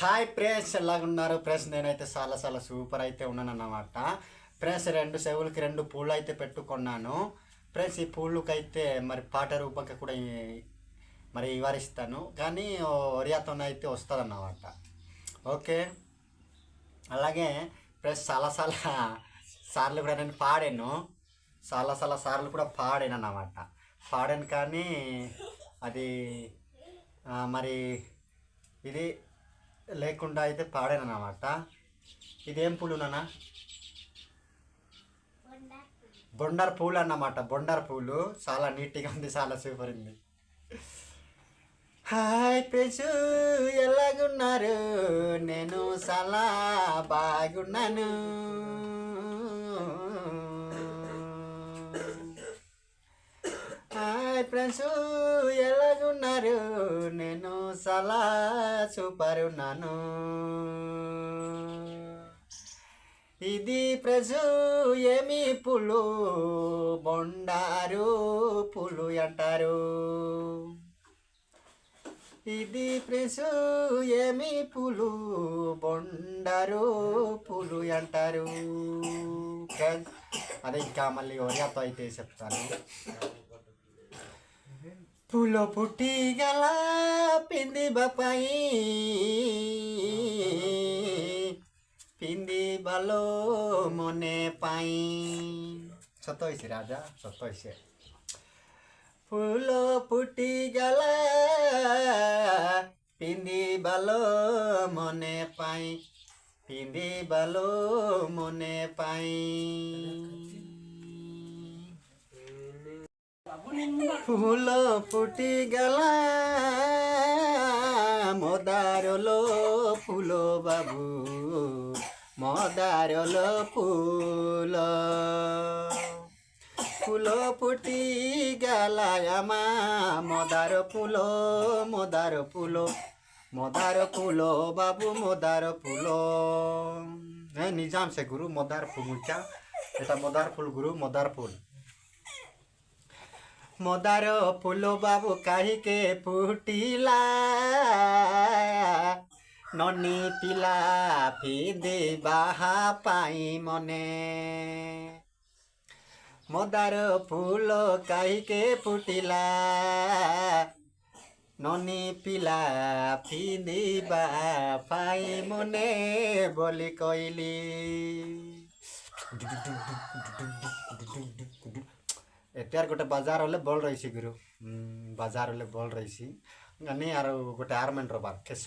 Hi friends, ఎలాగున్నారు friends? నేనైతే చాలా చాలా సూపర్ అయితే ఉన్నాను అన్నమాట. ఫ్రెండ్స్, రెండు చెవులకి రెండు పూలు అయితే పెట్టుకున్నాను ఫ్రెండ్స్. ఈ పూలకైతే మరి పాట రూపంగా కూడా మరి వివరిస్తాను, కానీ ఒరియాతోనే అయితే వస్తుంది అన్నమాట. ఓకే, అలాగే ఫ్రెండ్స్ చాలా చాలా సార్లు కూడా నేను పాడాను, చాలా చాలా సార్లు కూడా పాడాను అన్నమాట. పాడాను కానీ అది మరి ఇది లేకుండా అయితే పాడాను అన్నమాట. ఇదేం పూలు నాన్న? బొండార్ పూలు అన్నమాట. బొండార్ పూలు చాలా నీట్గా ఉంది, చాలా సూపర్ ఉంది. హాయ్ ఫ్రెండ్స్, ఎలాగున్నారు? నేను చాలా బాగున్నాను. హాయ్ ఫ్రెండ్స్, ఎలాగున్నారు? నేను చాలా సూపర్ ఉన్నాను. ఇది ఫ్రెండ్స్ ఏమి పూలు? బొండారు పూలు అంటారు. ఇది ఫ్రెండ్స్ ఏమి పూలు? బొండారు పూలు అంటారు. అదే ఇంకా మళ్ళీ ఒరియాతో అయితే చెప్తాను. పూల పుట్టి గల పిండి బపాయి, పిండి బాలో মনে পাই। সত্য হয়েছে রাজা, সত্য হয়েছে। ফুল ফুটি গেল পিন্ধি ভালো মনে পাই, পিন্ধি ভালো মনে পাই। ফুল ফুটি গেল মদারলো ফুল বাবু, মদারলো ফুল। ফুল ফুটি গেলায়ামা মদার ফুল, মদার ফুল, মদার ফুল বাবু, মদার ফুল। হ্যাঁ, নিজাম সে গুরু মদার ফুলটা, এটা মদার ফুল গুরু, মদার ফুল। মদার ফুল বাবু কাহিকে ফুটিলা, ননি পিলা ফিদে বাহা পাই মনে। মদার ফুল কাহিকে ফুটিলা, ননি পিলা ফিদিবা পাই মনে বলি কইলি। এটার গোটে বাজার হলে বল রয়েছে গুরু, বাজার হলে বল রয়েছি গানি আর গোটে আর্মেন্ট রবার কেশ।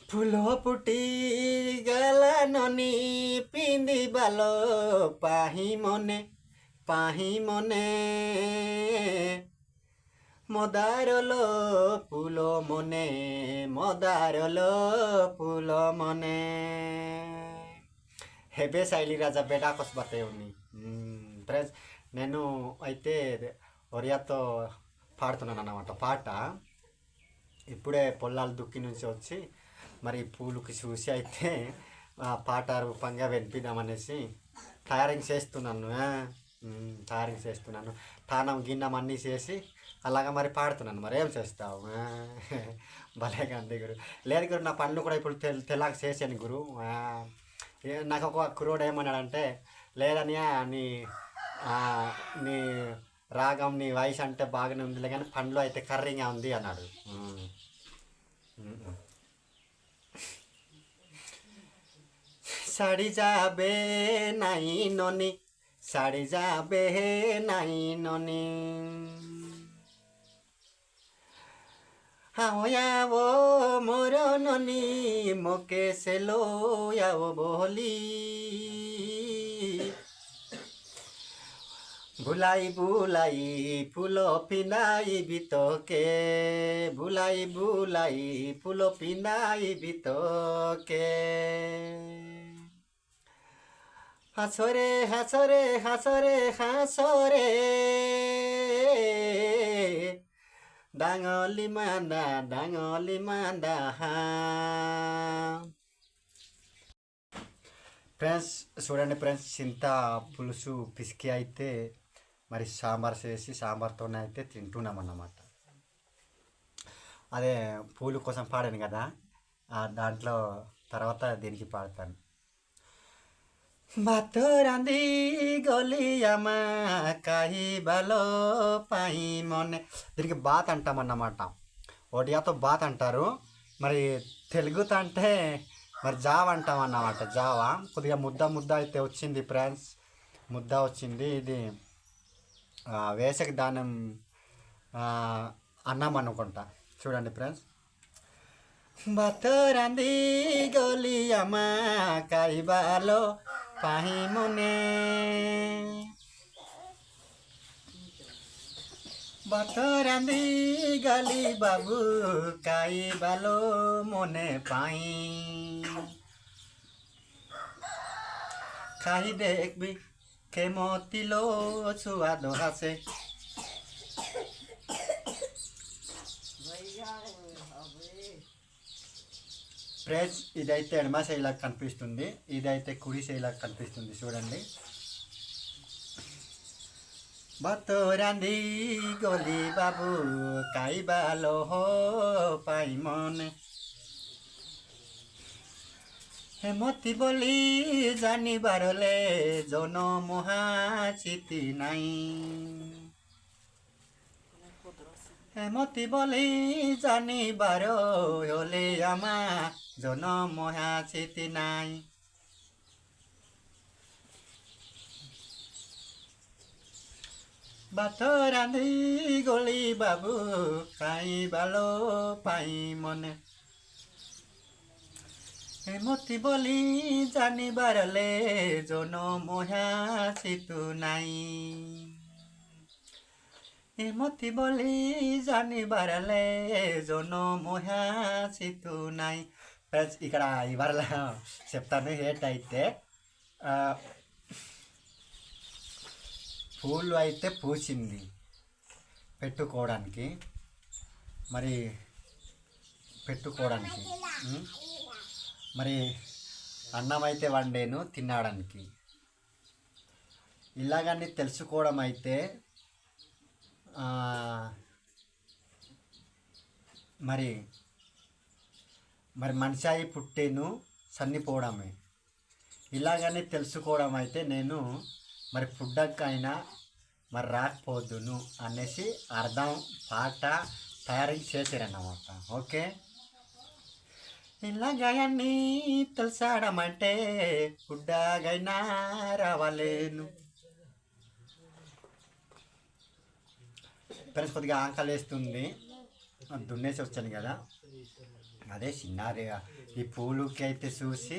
ফুল ফুটি গেল ননি পিন্ধি বালো পাহি মনে, পাহি মনে। মদারলো ফুল মনে, মদারলো ফুল মনে। హెబే శైలి రాజా బేటా కొసబతే ఉన్ని ఫ్రెండ్స్. నేను అయితే ఒరియాతో పాడుతున్నాను అన్నమాట పాట. ఇప్పుడే పొలాలు దుక్కి నుంచి వచ్చి మరి పూలుకి చూసి అయితే పాట రూపంగా వినిపిద్దామనేసి తయారింగ్ చేస్తున్నాను, తయారింగ్ చేస్తున్నాను. తానం గిన్నం అన్నీ చేసి అలాగా మరి పాడుతున్నాను. మరి ఏం చేస్తావు? భలేగా అంది గురు. లేదు గురు, నా పనులు కూడా ఇప్పుడు తెలాగ చేశాను గురు. నాకు ఒక కురోడు ఏమన్నాడంటే, లేదనియా నీ నీ రాగం, నీ వాయిస్ అంటే బాగానే ఉందిలే కానీ పండ్లు అయితే కర్రీగా ఉంది అన్నాడు. শাড়ি যাবে নাই ননি, শাড়ি যাবে নাই ননি। হাওয়াবো মোর ননি মোকে সেলো যাও বলি। বুলাই বুলাই ফুল পিনাই বিতকে, বুলাই বুলাই ফুল পিনাই বিতকে। হাসরে হাসরে হাসরে হাসরে ডাঙলি মান্দা, ডাঙলি মান্দা హా। ఫ్రెండ్స్ చూడండి ఫ్రెండ్స్, చింత పులుసు పిసికి అయితే మరి సాంబార్ చేసి సాంబార్తోనే అయితే తింటున్నాం అన్నమాట. అదే పూలు కోసం పాడాను కదా, దాంట్లో తర్వాత దీనికి పాడతాను. ଭାତ ରାନ୍ଧି గొలి అమ్మ కాయి బలో పాయి మొన్నే. దీనికి బాత్ అంటామన్నమాట. ఒడియాతో బాత్ అంటారు. మరి తెలుగుతో అంటే మరి జావ అంటాం అన్నమాట. జావ కొద్దిగా ముద్ద ముద్ద అయితే వచ్చింది ఫ్రెండ్స్, ముద్ద వచ్చింది. ఇది వేసకి దానం అన్నం అనుకుంటా. చూడండి ఫ్రెండ్స్. ଭାତ ରାନ୍ଧି ଗଲି ଆମା ଖାଇବାଲୋ ପାହି ମନେ, ଭାତ ରାନ୍ଧି ଗଲି ବାବୁ ଖାଇବାଲୋ ମନେ ପାଇ, ଖାଇ ଦେଖବି କେମତିଲୋ ସୁଆଦ ଆସେ. ఫ్రెండ్స్ ఇదైతే ఎడమ శైలాగా కనిపిస్తుంది, ఇదైతే కుడి శైలాగా కనిపిస్తుంది. చూడండి. ଭାତ ରାନ୍ଧି ଗଲି ବାବୁ ଖାଇବା ଲୋହ ପାଇ ମନେ, ହେମତି ବୋଲି ଜାଣିବାରଲେ ଜନ ମହାଚିତି ନାଇଁ, ହେମତି ବୋଲି ଜାଣିବାର ହେଲେ ଆମା ଜନ ମହାଚିତି ନାଇଁ. ଭାତ ରାନ୍ଧି ଗଲି ବାବୁ ଖାଇବାଲୋ ପାଇ ମନେ, ହେମତି ବୋଲି ଜାଣିବାରଲେ ଜନ ମହାଚିତୁ ନାଇଁ, ହେମତି ବୋଲି ଜାଣିବାరలే జొన్న మోహాచితు నాయి. ఫ్రెండ్స్ ఇక్కడ ఇవాళ చెప్తాను ఏంటైతే, పూలు అయితే పూసింది పెట్టుకోవడానికి, మరి పెట్టుకోవడానికి, మరి అన్నం అయితే వండేను తినడానికి. ఇలాగని తెలుసుకోవడం అయితే మరి మరి మనిషి అయి పుట్టేను సన్నిపోవడమే. ఇలాగని తెలుసుకోవడం అయితే నేను మరి పుట్టకైనా మరి రాకపోదును అనేసి అర్థం పాట తయారీ చేశారన్నమాట. ఓకే, ఇలాగని తెలుసడం అంటే పుట్టగైనా రావలేను. ఫ్రెండ్స్ కొద్దిగా ఆకలి వేస్తుంది, దున్నేసి వచ్చాను కదా, అదే చిన్నారి ఈ పూలుకి అయితే చూసి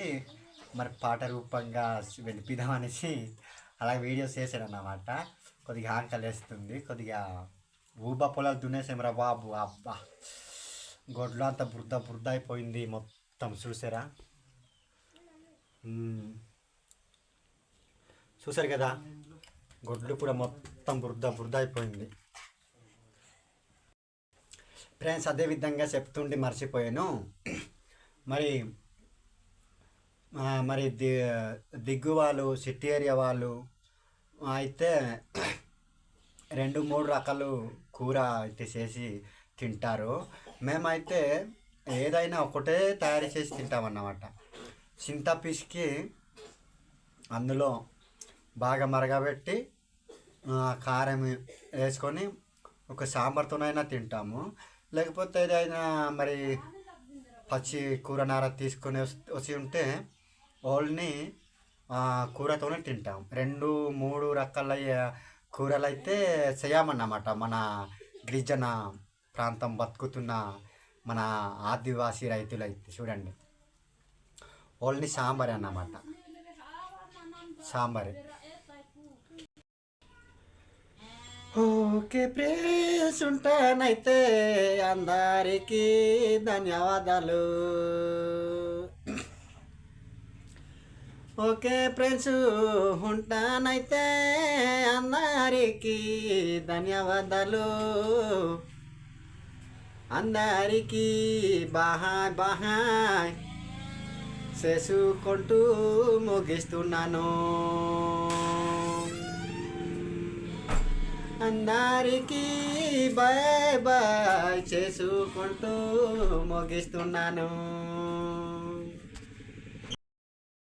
మరి పాట రూపంగా వెళ్ళిపిద్దామనేసి అలా వీడియోస్ చేశాను అన్నమాట. కొద్దిగా ఆకలి వేస్తుంది, కొద్దిగా ఊబా పొలాలు దున్నేసామరా బాబు. అబ్బా గొడ్లు అంతా బురద బురద అయిపోయింది మొత్తం. చూసారా, చూసారు కదా, గొడ్లు కూడా మొత్తం బురద బురద అయిపోయింది. ఫ్రెండ్స్ అదేవిధంగా చెప్తుండి మర్చిపోయాను. మరి మరి దిగ్గు వాళ్ళు, సిటీ ఏరియా వాళ్ళు అయితే 2-3 రకాలు కూర అయితే చేసి తింటారు. మేమైతే ఏదైనా ఒకటే తయారు చేసి తింటామన్నమాట. చింతపిసికి అందులో బాగా మరగబెట్టి కారం వేసుకొని ఒక సాంబార్తోనైనా తింటాము. లేకపోతే ఏదైనా మరి పచ్చి కూరనార తీసుకొని వచ్చి ఉంటే ఓన్లీ కూరతోనే తింటాం. 2-3 రకాల కూరలు అయితే చేయమన్నమాట. మన గిరిజన ప్రాంతం బతుకుతున్న మన ఆదివాసీ రైతులు అయితే చూడండి, ఓన్లీ సాంబారే అన్నమాట, సాంబారే. ఓకే ప్రేస్ ఉంటానైతే అందరికీ ధన్యవాదాలు. ఓకే ఫ్రెండ్స్ ఉంటానైతే అందరికీ ధన్యవాదాలు. అందరికీ బాహాయ్ బాహాయ్ చేసుకుంటూ ముగిస్తున్నాను. అందరికీ బాయ్ బాయ్ చేసుకుంటూ ముగిస్తున్నాను.